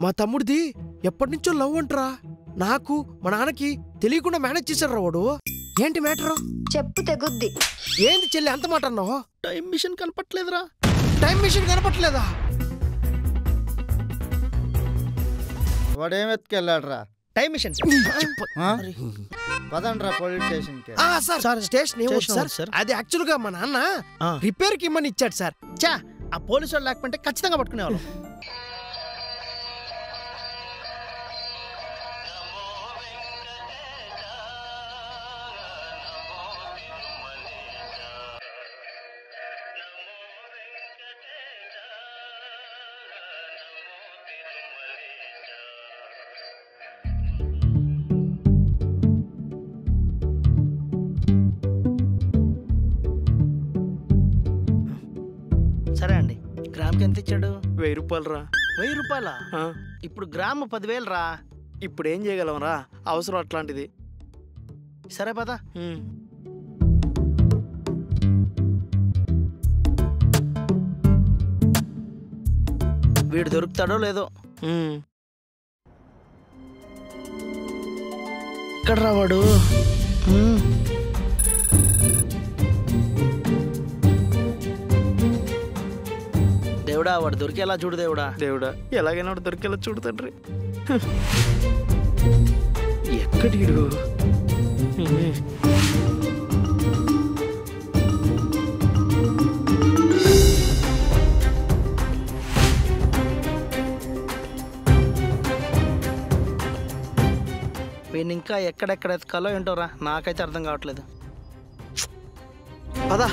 మా తమ్ముడిది ఎప్పటి నుంచో లవ్ అంటరా. నాకు మా నాన్నకి తెలియకుండా మేనేజ్ చేశాడు రా వాడు. ఏంటి మ్యాటర్? చెప్పు తెగుద్ది. ఏంది చెల్లి అంత మాట అన్నావు? టైం మిషన్ కనపట్లేదురా. టైం మిషన్ కనపట్లేదా? వాడేం ఎత్తుకెళ్ళాడ్రా? టైం మిషన్ పదండ్రా పోలీస్ స్టేషన్కి. సార్ స్టేషన్ ఏమవుతుంది స్టేషన్ సార్? అది యాక్చువల్ గా మా నాన్న రిపేర్ కి ఇమ్మని ఇచ్చాడు సార్. చా ఆ పోలీసు వాళ్ళు లేకపోతే ఖచ్చితంగా పట్టుకునేవాళ్ళం. సరే అండి, గ్రామ్కి ఎంత ఇచ్చాడు? 1000 రూపాయలు రా. 1000 రూపాయలా? ఇప్పుడు గ్రాము 10,000 రా. ఇప్పుడు ఏం చేయగలం రా, అవసరం అట్లాంటిది. సరే పదా. వీడు దొరుకుతాడో లేదో. ఇక్కడ రావాడు. దేవుడా వాడు దొరికేలా చూడు దేవుడా. దేవుడా ఎలాగైనా దొరికేలా చూడు తండ్రి. ఎక్కడీడు? వీడిని ఇంకా ఎక్కడెక్కడ ఎత్తుకాలో ఏంటోరా, నాకైతే అర్థం కావట్లేదు. పదా.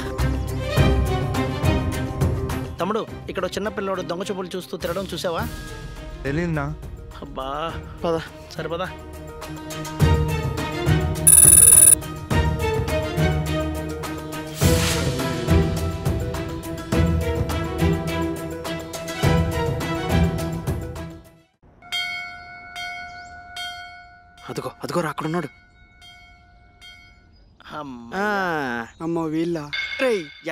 తమ్ముడు, ఇక్కడ చిన్న పిల్లోడు దొంగ చూపులు చూస్తూ తిరగడం చూసావా? తెలియదునా. అబ్బా పదా. సరే పదా. అదిగో అదిగో రా, అక్కడ ఉన్నాడు. అమ్మో వీళ్ళ.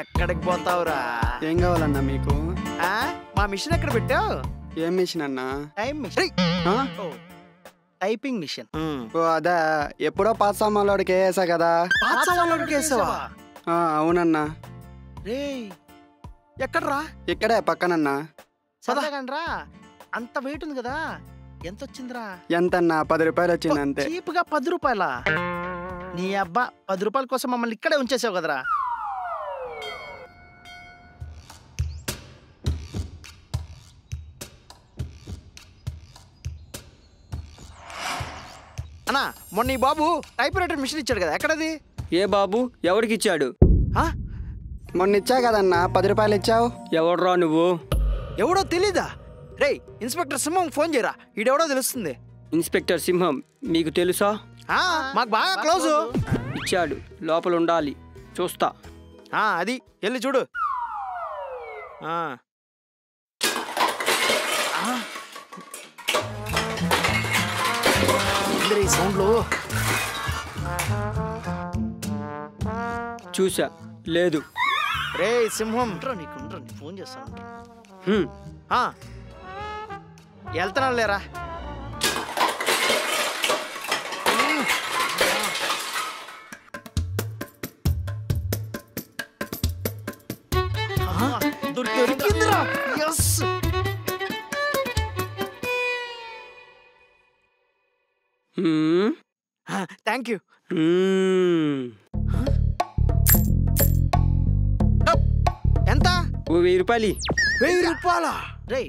ఎక్కడికి పోతావురా? ఏం కావాలన్నా మీకు? మా మిషన్ ఎక్కడ పెట్టావు? ఏం మిషన్ అన్నా? Time machine. Typing machine. ఓ అదా, ఎప్పుడో పాత సామాన్లోడికి వేసా కదా. అవునన్నా. రే ఎక్కడరా? ఇక్కడే పక్కనన్నా. సదాగండ్రా, అంత వెయిట్ ఉంది కదా, ఎంత వచ్చిందిరా? ఎంతన్నా? 10 రూపాయలు వచ్చింది అంతే. చీప్ గా 10 రూపాయలా? నీ అబ్బా, 10 రూపాయల కోసం మమ్మల్ని ఇక్కడే ఉంచేసావు కదరా. అన్నా, మొన్న ఈ బాబు టైప్ రైటర్ మిషన్ ఇచ్చాడు కదా, ఎక్కడది? ఏ బాబు? ఎవరికి ఇచ్చాడు? మొన్న ఇచ్చా కదన్నా, 10 రూపాయలు ఇచ్చావు. ఎవడ్రా నువ్వు? ఎవడో తెలీదా? రే ఇన్స్పెక్టర్ సింహం ఫోన్ చేయరా, ఈడెవడో తెలుస్తుంది. ఇన్స్పెక్టర్ సింహం మీకు తెలుసా? మాకు బాగా క్లోజు. ఇచ్చాడు, లోపల ఉండాలి, చూస్తా. అది వెళ్ళి చూడు. సౌండ్లు చూసా, లేదు. రే సింహం, నీకు ఫోన్ చేస్తాను. వెళ్తున్నాను లేరా. దొరికిందిరా. ఎస్. Thank you. ఎంత? 1000 రూపాయలు. 1000 రూపాయలా? రే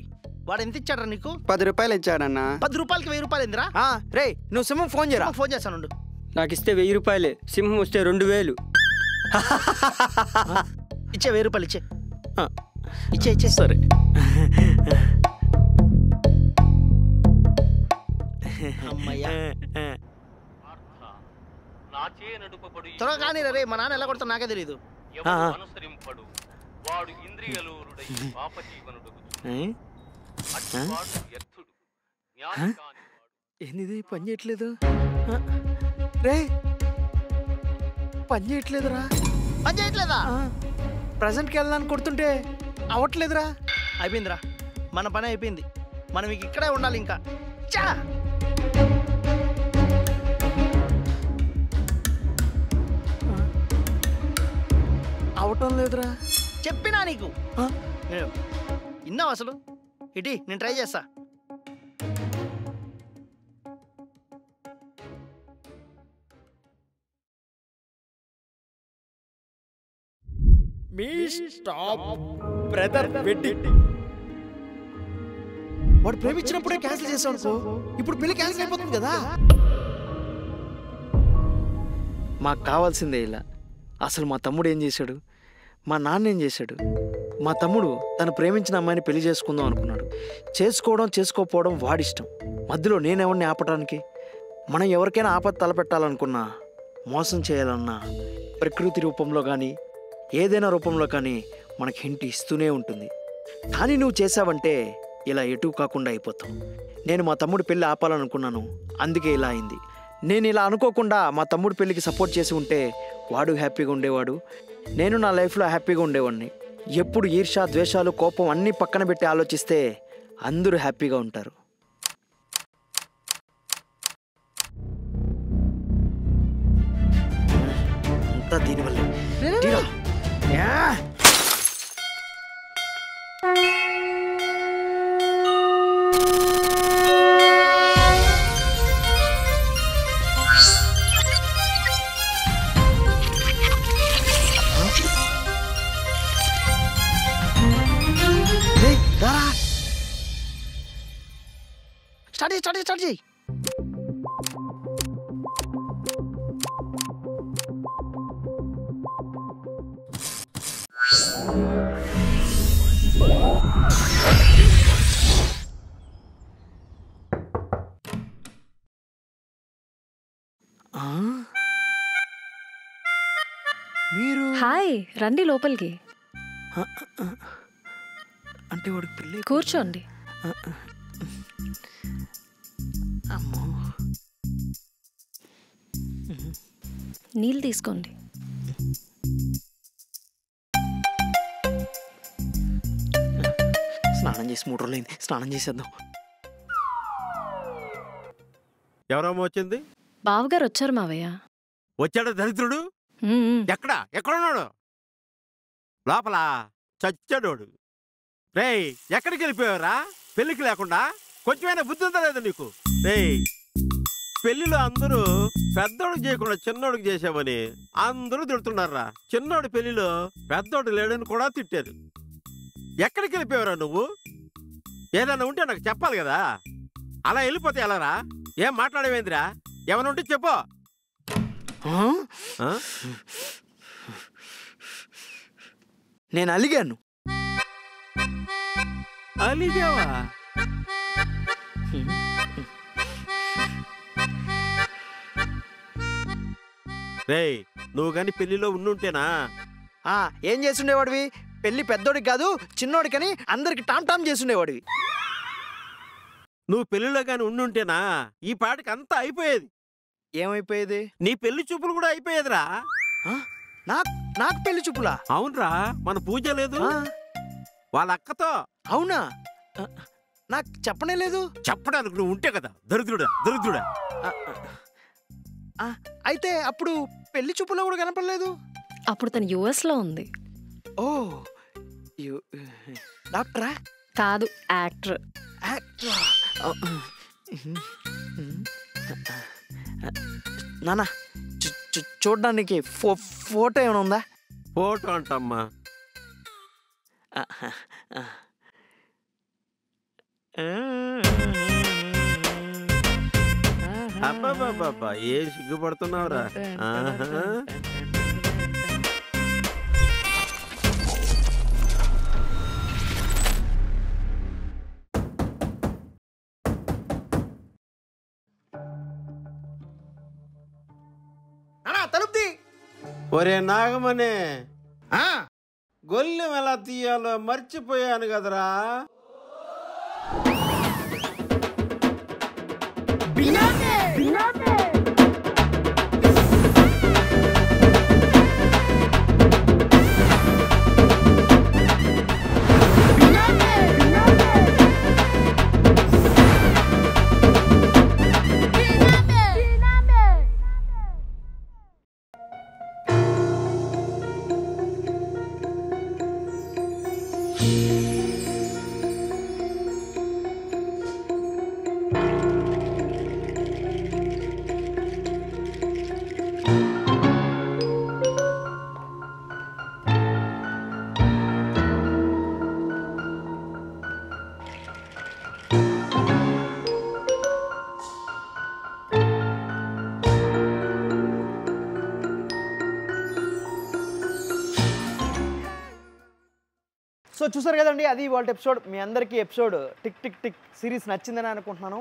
వాడు ఎంత ఇచ్చాడ్రా నీకు? 10 రూపాయలు ఇచ్చాడన్నా. 10 రూపాయలకి 1000 రూపాయలు ఏందిరా? రే నువ్వు సింహం ఫోన్ చేయరా. ఫోన్ చేస్తాను. నాకు ఇస్తే 1000 రూపాయలే, సింహం వస్తే 2000. ఇచ్చే 1000 రూపాయలు ఇచ్చే. ఇచ్చే. సరే. అమ్మయ్యా, త్వరగా కానీ రే, మా నాన్న ఎలా కొడతా నాకే తెలీదు. ఏంది పని చేయట్లేదు? రే పని చేయట్లేదురా. పని చేయట్లేదా? ప్రజెంట్కి వెళ్ళడానికి కొడుతుంటే అవట్లేదురా. అయిపోయిందిరా, మన పని అయిపోయింది. మనం ఇక్కడే ఉండాలి ఇంకా. చా అవటం లేదురా. చెప్పినా నీకు. విన్నావు అసలు? ఇటీ నేను ట్రై చేస్తా. మీ స్టాప్ బ్రదర్ వెడ్డింగ్. వాడు ప్రేమించినప్పుడే క్యాన్సిల్ చేసావు అనుకో, ఇప్పుడు పెళ్లి క్యాన్సిల్ అయిపోతుంది కదా. మాకు కావాల్సిందే ఇలా. అసలు మా తమ్ముడు ఏం చేశాడు, మా నాన్న ఏం చేశాడు? మా తమ్ముడు తను ప్రేమించిన అమ్మాయిని పెళ్లి చేసుకుందాం అనుకున్నాడు. చేసుకోవడం చేసుకోకపోవడం వాడిష్టం. మధ్యలో నేనెవరిని ఆపటానికి? మనం ఎవరికైనా ఆపద తలపెట్టాలనుకున్నా, మోసం చేయాలన్నా ప్రకృతి రూపంలో కానీ ఏదైనా రూపంలో కానీ మనకి హింట్ ఇస్తూనే ఉంటుంది. కానీ నువ్వు చేసావంటే ఇలా ఎటు కాకుండా అయిపోతావు. నేను మా తమ్ముడు పెళ్ళి ఆపాలనుకున్నాను, అందుకే ఇలా అయింది. నేను ఇలా అనుకోకుండా మా తమ్ముడు పెళ్ళికి సపోర్ట్ చేసి ఉంటే వాడు హ్యాపీగా ఉండేవాడు, నేను నా లైఫ్లో హ్యాపీగా ఉండేవాడిని. ఎప్పుడు ఈర్ష్య, ద్వేషాలు, కోపం అన్నీ పక్కన పెట్టి ఆలోచిస్తే అందరూ హ్యాపీగా ఉంటారు. అంతా దీనివల్లే. తీరా. స్టార్ట్ చేయి. మీరు హాయ్, రండి లోపలికి. అంటే వాడికి పెళ్ళి. కూర్చోండి. అమ్మో, నీళ్ళు తీసుకోండి. స్నానం చేసి 3 రోజులైంది, స్నానం చేసేద్దాం. ఎవరమ్మా వచ్చింది? బావగారు వచ్చారు మావయ్య. వచ్చాడు దరిద్రుడు. ఎక్కడున్నాడు? లోపల చచ్చాడోడు. రేయ్, ఎక్కడికి వెళ్ళిపోయావురా? పెళ్ళికి లేకుండా కొంచెమైనా బుద్ధి ఉందా లేదా నీకు? రేయ్, పెళ్లిలో అందరూ పెద్దోడికి చేయకుండా చిన్నోడికి చేసామని అందరూ తిడుతున్నారా. చిన్నోడి పెళ్లిలో పెద్దోడు లేడని కూడా తిట్టారు. ఎక్కడికి వెళ్ళిపోయావురా నువ్వు? ఏదన్నా ఉంటే నాకు చెప్పాలి కదా. అలా వెళ్ళిపోతే ఎలారా? ఏం మాట్లాడేవేందిరా? ఏమైనా ఉంటే చెప్పు. నేను అలిగాను. అలిగావా? రేయ్, నువ్వు గాని పెళ్లిలో ఉండుంటేనా ఏం చేస్తుండేవాడివి? పెళ్లి పెద్దోడికి కాదు చిన్నోడికని అందరికి టామ్ టామ్ చేస్తుండేవాడివి. నువ్వు పెళ్లిలో గాని ఉండుంటేనా ఈ పాటికి అంతా అయిపోయేది. ఏమైపోయేది? నీ పెళ్లి చూపులు కూడా అయిపోయేదిరా. నాకు పెళ్లి చూపులా? అవునరా, మన పూజ లేదు వాళ్ళ అక్కతో. అవునా? నాకు చెప్పనే లేదు. చెప్పడానికి నువ్వు ఉంటే కదా. దరిద్రుడా. అయితే అప్పుడు పెళ్లి చూపులో కూడా కనపడలేదు. అప్పుడు తను US లో ఉంది. ఓ, డాక్టరా? కాదు, యాక్టర్. నానా, చూడడానికి ఫోటో ఏమైనా ఉందా? ఫోటో అంటమ్మా. అబ్బాబాబా, ఏం సిగ్గుపడుతున్నావురా? తలుపుది. ఒరే నాగమనే, గొల్లెం ఎలా తీయాలో మర్చిపోయాను కదరా. చూసారు కదండి, అది వాళ్ళ ఎపిసోడ్. మీ అందరికీ episode tick tick tick series నచ్చిందని అనుకుంటున్నాను.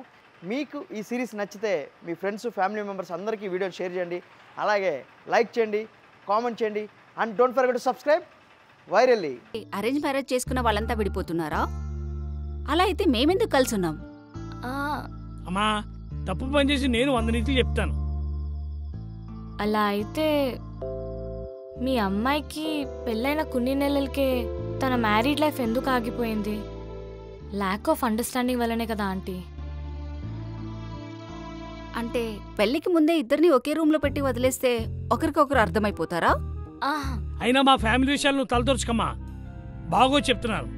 మీకు ఈ సిరీస్ నచ్చితే మీ ఫ్రెండ్స్ ఫ్యామిలీ మెంబర్స్ అందరికీ వీడియోని షేర్ చేయండి, అలాగే లైక్ చేయండి, కామెంట్ చేయండి, and don't forget to subscribe virally. Arrange marriage చేసుకున్న వాళ్ళంతా విడిపోతున్నారా? అలా అయితే మేమెందుకు కలిసి ఉన్నాం? అమ్మా తప్పు పని చేసి నేను 100 నీతులు చెప్తాను. అలా అయితే మీ అమ్మాయికి పెళ్ళైన కొన్ని నెలలకే తన మ్యారీడ్ లైఫ్ ఎందుకు ఆగిపోయింది? ల్యాక్ ఆఫ్ అండర్స్టాండింగ్ వల్లనే కదా ఆంటీ. అంటే పెళ్లికి ముందే ఇద్దరిని ఒకే రూమ్ లో పెట్టి వదిలేస్తే ఒకరికొకరు అర్థమైపోతారా? అయినా మా ఫ్యామిలీ విషయాలు నువ్వు తలదొరుచుకమ్మా, బాగో చెప్తున్నారు.